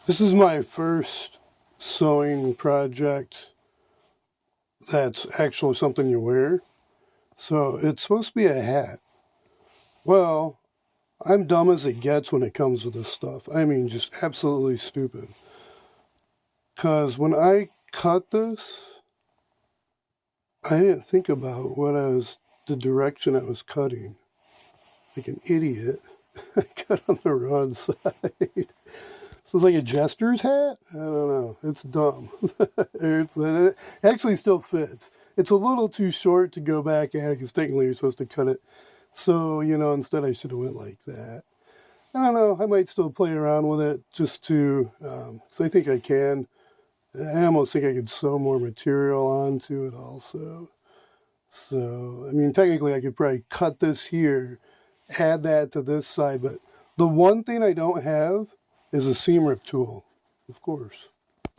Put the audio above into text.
This is my first sewing project that's actually something you wear. So it's supposed to be a hat. Well, I'm dumb as it gets when it comes to this stuff. I mean, just absolutely stupid. Because when I cut this, I didn't think about the direction I was cutting. Like an idiot. I cut on the wrong side. So it's like a jester's hat? I don't know. It's dumb. It actually still fits. It's a little too short to go back at because technically you're supposed to cut it. So, instead I should have went like that. I don't know. I might still play around with it just to, cause I think I can. I almost think I could sew more material onto it also. So, I mean, technically I could probably cut this here, add that to this side, but the one thing I don't have is a seam rip tool, of course.